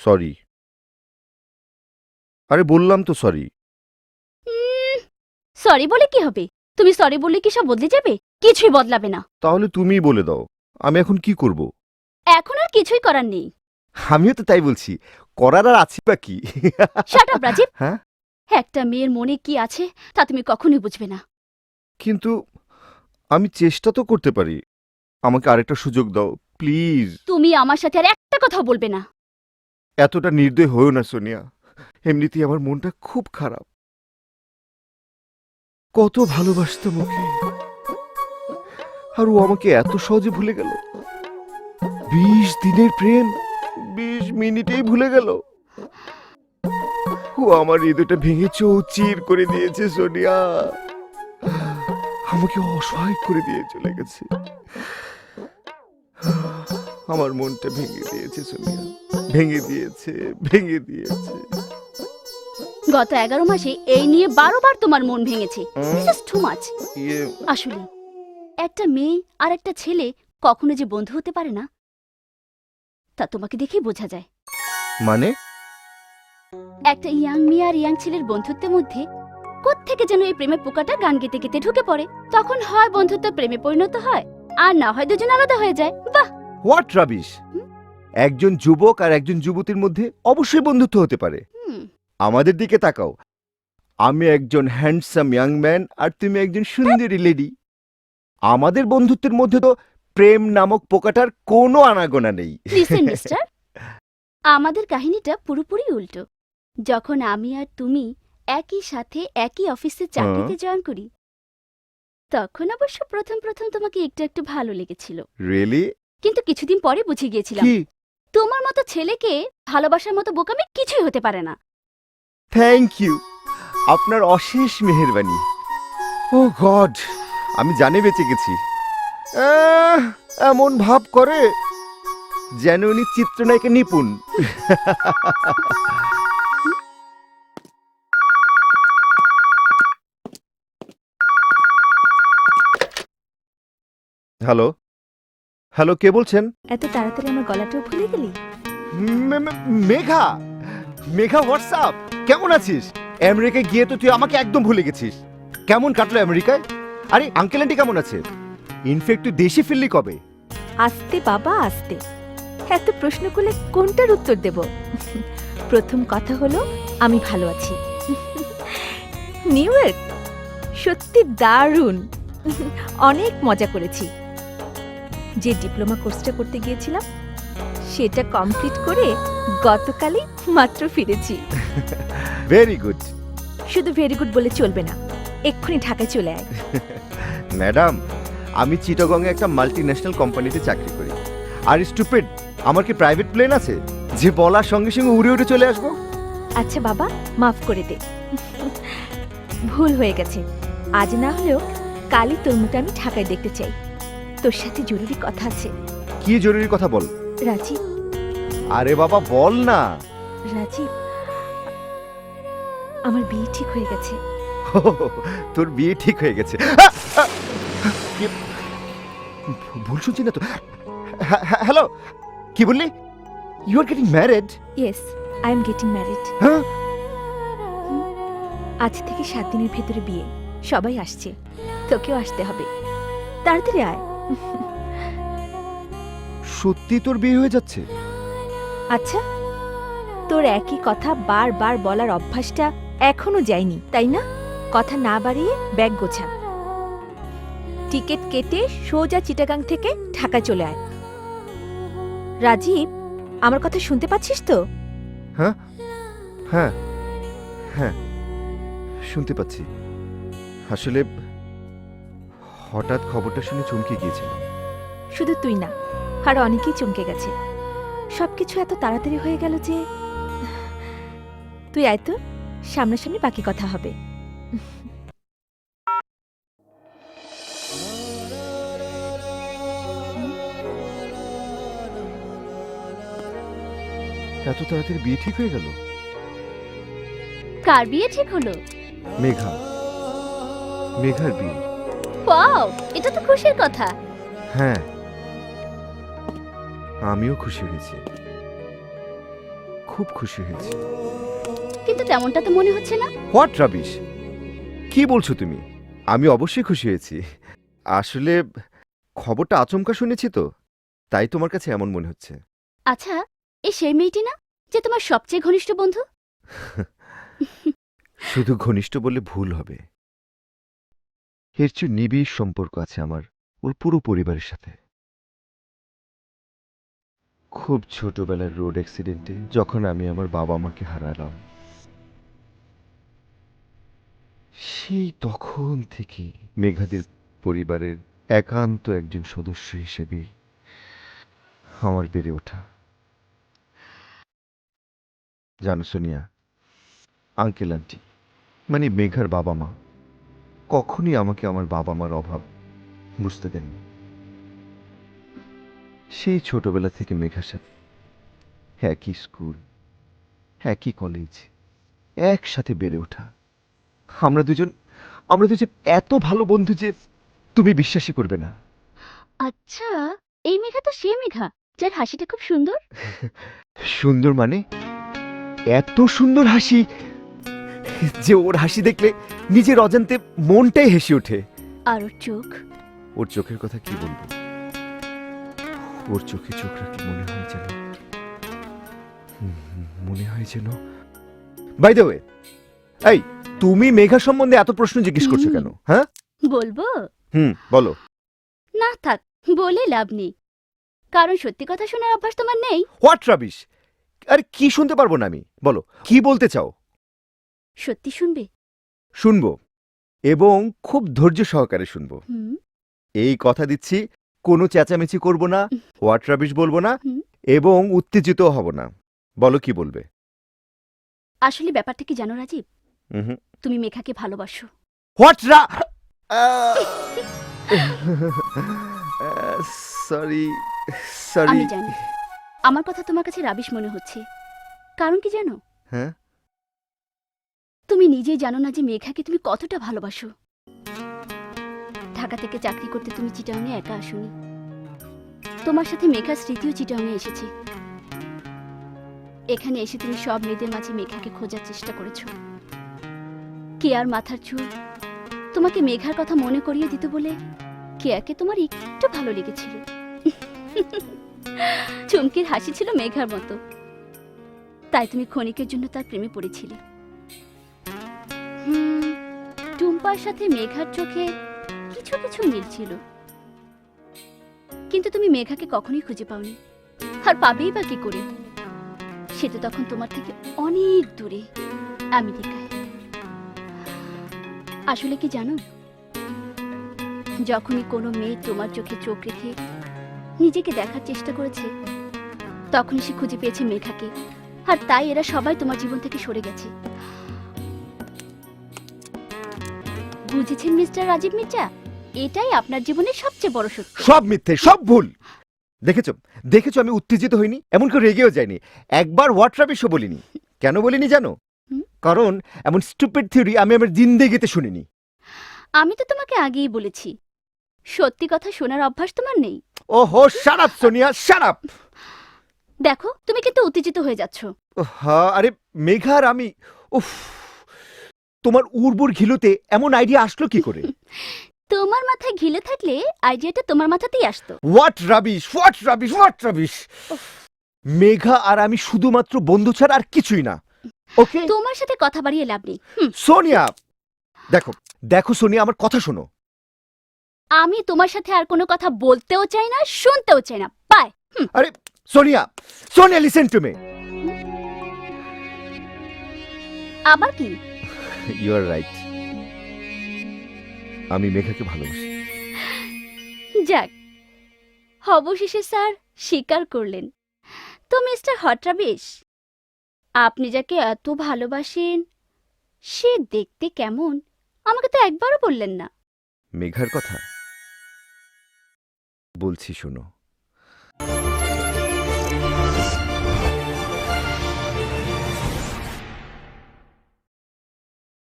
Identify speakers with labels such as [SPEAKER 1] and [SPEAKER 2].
[SPEAKER 1] Sorry. আরে বললাম তো সরি।
[SPEAKER 2] সরি বলে কি হবে? তুমি সরি বললে কি সব বদলে যাবে? কিছুই বদলাবে না।
[SPEAKER 1] তাহলে তুমিই বলে দাও, আমি এখন কি করব?
[SPEAKER 2] এখন আর কিছুই করার নেই।
[SPEAKER 1] আমিও তো তাই বলছি, করার আর আছে বা কি?
[SPEAKER 2] Shut up Rajiv.
[SPEAKER 1] হ্যাঁ,
[SPEAKER 2] একটা মেয়ের মনে কি আছে তা তুমি কখনোই বুঝবে না।
[SPEAKER 1] কিন্তু আমি চেষ্টা তো করতে পারি। আমাকে আরেকটা সুযোগ দাও প্লিজ।
[SPEAKER 2] তুমি আমার সাথে আর একটা কথাও বলবে না।
[SPEAKER 1] এতটা নির্দয় হয়েও না সোনিয়া, এমনিতেই আমার মনটা খুব খারাপ। কত ভালোবাসতাম ওকে, আর ও আমাকে এত সহজে ভুলে গেল। 20 দিনের প্রেম 20 মিনিটেই ভুলে গেল। ও আমার হৃদয়টা ভেঙে চৌচির করে দিয়েছে সোনিয়া, আমাকে অসহায় করে দিয়ে চলে গেছে। আমার মনটা ভেঙে দিয়েছে সোনিয়া, ভেঙে দিয়েছে, ভেঙে দিয়েছে।
[SPEAKER 2] গত 11 মাসে এই নিয়ে 12 বার তোমার মন ভেঙেছে। This is too much.
[SPEAKER 1] ইয়ে,
[SPEAKER 2] আসলে একটা মেয়ে আর একটা ছেলে কখনো যে বন্ধু হতে পারে না তা তোমাকে দেখেই বোঝা যায়।
[SPEAKER 1] মানে?
[SPEAKER 2] একটা ইয়াং মেয়ে আর ইয়াং ছেলের বন্ধুত্বের মধ্যে কোত্থেকে যেন এই প্রেমের পোকাটা গান গেতে গেতে ঢুকে পড়ে। তখন হয় বন্ধুত্ব প্রেমে পরিণত হয়, আর না হয় দুজন আলাদা হয়ে যায়। বাহ!
[SPEAKER 1] What rubbish! একজন যুবক আর একজন যুবতীর মধ্যে অবশ্যই বন্ধুত্ব হতে পারে। আমাদের দিকে তাকাও, আমি একজন হ্যান্ডসাম ইয়াং ম্যান আর তুমি একজন সুন্দরী লেডি। আমাদের বন্ধুত্বের মধ্যে তো প্রেম নামক পোকাটার কোনো আনাগোনা নেই।
[SPEAKER 2] লিসেন মিস্টার, আমাদের কাহিনীটা পুরোপুরি উল্টো। যখন আমি আর তুমি একই সাথে একই অফিসে চাকরিতে জয়েন করি, তখন অবশ্য প্রথম প্রথম তোমাকে একটু একটু ভালো লেগেছিল,
[SPEAKER 1] রিয়েলি?
[SPEAKER 2] কিন্তু কিছুদিন পরে বুঝে গিয়েছিলাম
[SPEAKER 1] কি?
[SPEAKER 2] তোমার মতো ছেলেকে ভালোবাসার মতো বোকামি কিছুই হতে পারে না।
[SPEAKER 1] থ্যাংক ইউ, আপনার অশেষ মেহেরবানি। ও গড, আমি জানে বেঁচে গেছি। এমন ভাব করে যেন উনি চিত্রনায়িকা নিপুণ। হ্যালো, হ্যালো, কে বলছেন?
[SPEAKER 2] এত তাড়াতাড়ি আমার গলাটাও ভুলে গেলি?
[SPEAKER 1] মেঘা, মেঘা হোয়াটসঅ্যাপ, কেমন আছিস? আমেরিকায় গিয়ে তো তুই আমাকে একদম ভুলে গেছিস। কেমন কাটলো আমেরিকায়? আরে আঙ্কেল আন্টি কেমন আছে? ইনফ্যাক্ট তুই দেশে ফিরলি কবে?
[SPEAKER 3] আস্তে বাবা আস্তে, এত প্রশ্ন করলে কোনটার উত্তর দেব? প্রথম কথা হলো আমি ভালো আছি। নিউ ইয়র্ক সত্যি দারুণ, অনেক মজা করেছি। যে ডিপ্লোমা কোর্সটা করতে গিয়েছিলাম সেটা কমপ্লিট করে গতকালই মাত্র ফিরেছি।
[SPEAKER 1] Very good.
[SPEAKER 3] শুধু ভেরি গুড বলে চলবে না, এক্ষুনি ঢাকায় চলে আয়।
[SPEAKER 1] ম্যাডাম, আমি চিটাগংয়ে একটা মাল্টি ন্যাশনাল কোম্পানিতে চাকরি করি। আর স্টুপিড, আমার কি প্রাইভেট প্লেন আছে যে বলার সঙ্গে সঙ্গে উড়ে উড়ে চলে আসবো?
[SPEAKER 3] আচ্ছা বাবা, মাফ করে দে, ভুল হয়ে গেছে। আজ না হলেও কালই তোর মুখটা আমি ঢাকায় দেখতে চাই। তোর সাথে জরুরি কথা আছে।
[SPEAKER 1] কি জরুরি কথা বল?
[SPEAKER 3] রাজীব,
[SPEAKER 1] আরে বাবা বল না।
[SPEAKER 3] রাজীব, আমার বিয়ে ঠিক হয়ে গেছে।
[SPEAKER 1] তোর বিয়ে ঠিক হয়ে গেছে? ভুল শুনছি না তো? হ্যালো, কি বললি? You are getting married?
[SPEAKER 3] Yes, I am getting married.
[SPEAKER 1] হ্যাঁ,
[SPEAKER 3] আজ থেকে 7 দিনের ভেতরে বিয়ে। সবাই আসছে, তোকেও আসতে হবে। তাড়াতাড়ি আয়।
[SPEAKER 1] সত্যি তোর বিয়ে হয়ে যাচ্ছে?
[SPEAKER 3] আচ্ছা, তোর একই কথা বারবার বলার অভ্যাসটা এখনো যায়নি, তাই না? কথা না বাড়িয়ে ব্যাগ গোছা, টিকিট কেটে সোজা চিটাগাং থেকে ঢাকা চলে আয়। রাজীব, আমার কথা শুনতে পাচ্ছিস তো?
[SPEAKER 1] হ্যাঁ হ্যাঁ হ্যাঁ, শুনতে পাচ্ছি। আসলে হঠাৎ খবরটা শুনে চমকে গিয়েছিলাম।
[SPEAKER 3] শুধু তুই না, আর অনেকেই চমকে গেছে। সবকিছু এত তাড়াতাড়ি হয়ে গেল যে। তুই আয় তো, সামনাসামনি বাকি কথা হবে।
[SPEAKER 1] এত তাড়াতাড়ি বিয়ে ঠিক হয়ে গেল?
[SPEAKER 2] কার বিয়ে ঠিক হলো?
[SPEAKER 1] মেঘা, মেঘার বিয়ে।
[SPEAKER 2] ওয়াও, এটা তো খুশির কথা।
[SPEAKER 1] হ্যাঁ, আমিও খুশি হয়েছি, খুব খুশি হয়েছি।
[SPEAKER 2] কিন্তু তেমনটা তো মনে হচ্ছে না।
[SPEAKER 1] হোয়াট রাবিশ, কি বলছো তুমি? আমি অবশ্যই খুশি হয়েছি। আসলে খবরটা আচমকা শুনেছি তো, তাই তোমার কাছে এমন মনে হচ্ছে।
[SPEAKER 2] আচ্ছা, এই সেই মেয়েটি না যে তোমার সবচেয়ে ঘনিষ্ঠ বন্ধু?
[SPEAKER 1] শুধু ঘনিষ্ঠ বললে ভুল হবে। এর চেয়ে নিবিড় সম্পর্ক আছে আমার ওর পুরো পরিবারের সাথে। খুব ছোটবেলার রোড অ্যাক্সিডেন্টে যখন আমি আমার বাবা মাকে হারালাম, সেই তখন থেকে মেঘাদের পরিবারের একান্ত একজন সদস্য হিসেবে আমার বেড়ে ওঠা। জানো সোনিয়া, আঙ্কেল আন্টি মানে মেঘার বাবা মা কখনই আমাকে আমার বাবা মার অভাব বুঝতে দেননি। সেই ছোটবেলা থেকে মেঘার সাথে একই স্কুল, একই কলেজ, একসাথে বেড়ে ওঠা। আমরা দুজন এত ভালো বন্ধু যে তুমি বিশ্বাসই করবে না।
[SPEAKER 2] আচ্ছা, এই মেঘা তো সে মেঘা যার হাসিটা খুব সুন্দর।
[SPEAKER 1] সুন্দর মানে এত সুন্দর হাসি যে ওর হাসি দেখলে নিজের অজান্তে মনটাই হেসে ওঠে।
[SPEAKER 2] আর ওর চোখ,
[SPEAKER 1] ওর চোখের কথা কি বলবো, ওর চোখে চোখ রাখলে মনে হয় যেন বাই দ্য ওয়ে, এই তুমি মেঘা সম্বন্ধে এত প্রশ্ন জিজ্ঞেস করছো কেন? হ্যাঁ
[SPEAKER 2] বলবো?
[SPEAKER 1] বলো।
[SPEAKER 2] না থাক, বলে লাভ নেই, কারণ সত্যি কথা শোনার অভ্যাস তোমার নেই।
[SPEAKER 1] হোয়াট রাবিশ, আরে কি শুনতে পারবো না আমি? বলো কি বলতে চাও?
[SPEAKER 2] সত্যি শুনবে?
[SPEAKER 1] শুনবো, এবং খুব ধৈর্য সহকারে শুনবো।
[SPEAKER 2] হুম।
[SPEAKER 1] এই কথা দিচ্ছি, কোনো চেঁচামেচি করব না, হোয়াট রাবিশ বলবো না,
[SPEAKER 2] হুম।
[SPEAKER 1] এবং উত্তেজিত হব না। বলো কি বলবে?
[SPEAKER 2] আসলে ব্যাপারটা কি জানো রাজীব, তুমি মেঘাকে ভালোবাসো।
[SPEAKER 1] হোয়াট রা সরি সরি।
[SPEAKER 2] আমি জানি আমার কথা তোমার কাছে রাবিশ মনে হচ্ছে, কারণ কি জানো?
[SPEAKER 1] হ্যাঁ,
[SPEAKER 2] তুমি নিজেই জানো না যে মেঘাকে তুমি কতটা ভালোবাসো। ঢাকা থেকে চাকরি করতে তুমি চিটাংয়ে একা আসোনি, তোমার সাথে মেঘার স্মৃতিও চিটাংয়ে এসেছে। এখানে এসে তুমি সব মেয়েদের মাঝে মেঘাকে খোঁজার চেষ্টা করেছো। কেয়ার মাথার চুল তোমাকে মেঘার কথা মনে করিয়ে দিত বলে কেয়াকে তোমার একটু ভালো লেগেছিল। চুমকির হাসি ছিল মেঘার মতো, তাই তুমি ক্ষণিকের জন্য তার প্রেমে পড়েছিলে। টুম্পার সাথে মেঘার চোখে কিছু কিছু মিল ছিল, কিন্তু তুমি মেঘাকে কখনোই খুঁজে পাওনি, আর পাবেই বা কি করে? সে তো তখন তোমার থেকে অনেক দূরে, আমেরিকায়। আসলে কি জানো, যখনই কোনো মেয়ে তোমার চোখে চোখ রেখে নিজেকে দেখার চেষ্টা করেছে, তখনই সে খুঁজে পেয়েছে মেঘাকে, আর তাই এরা সবাই তোমার জীবন থেকে সরে গেছে। বুঝেছেন মিস্টার রাজীব মির্জা? এটাই আপনার জীবনের সবচেয়ে বড় সত্য।
[SPEAKER 1] সব মিথ্যে, সব ভুল। দেখেছো দেখেছো, আমি উত্তেজিত হইনি, এমন করে রেগেও যাইনি, একবার হোয়াট রাবিশও বলিনি। কেন বলিনি জানো? কারণ এমন স্টুপিড থিওরি আমি আমার জিন্দেগিতে শুনিনি।
[SPEAKER 2] আমি তো তোমাকে আগেই বলেছি, সত্যি কথা শোনার অভ্যাস তোমার নেই।
[SPEAKER 1] ওহো, shut up Sonia, shut up.
[SPEAKER 2] দেখো তুমি কিন্তু উত্তেজিত হয়ে যাচ্ছ।
[SPEAKER 1] হ্যাঁ, আরে মেঘা আর আমি, উফ, তোমার উর্বর ঘিলুতে এমন আইডিয়া আসলো কি করে?
[SPEAKER 2] তোমার মাথায় ঘিলে থাকলে আইডিয়াটা তোমার মাথাতেই আসতো।
[SPEAKER 1] What rubbish, what rubbish, what rubbish. Megha আর আমি শুধুমাত্র বন্ধু ছাড়া আর কিছুই না, ওকে?
[SPEAKER 2] তোমার সাথে কথা বাড়িয়ে লাভ নেই।
[SPEAKER 1] সোনিয়া, দেখো দেখো সোনিয়া, আমার কথা শোনো।
[SPEAKER 2] আমি তোমার সাথে আর কোনো কথা বলতেও চাই না, শুনতেও চাই না, বাই।
[SPEAKER 1] আরে Sonia, Sonia listen to me.
[SPEAKER 2] আবার কি?
[SPEAKER 1] ইউ আর রাইট, আমি মেঘাকে ভালোবাসি।
[SPEAKER 2] যাক, অবশেষে স্যার স্বীকার করলেন। তো মিস্টার হটরাবিশ, আপনি যাকে এত ভালোবাসেন সে দেখতে কেমন আমাকে তো একবারও বললেন না।
[SPEAKER 1] মেঘার কথা বলছি শোনো।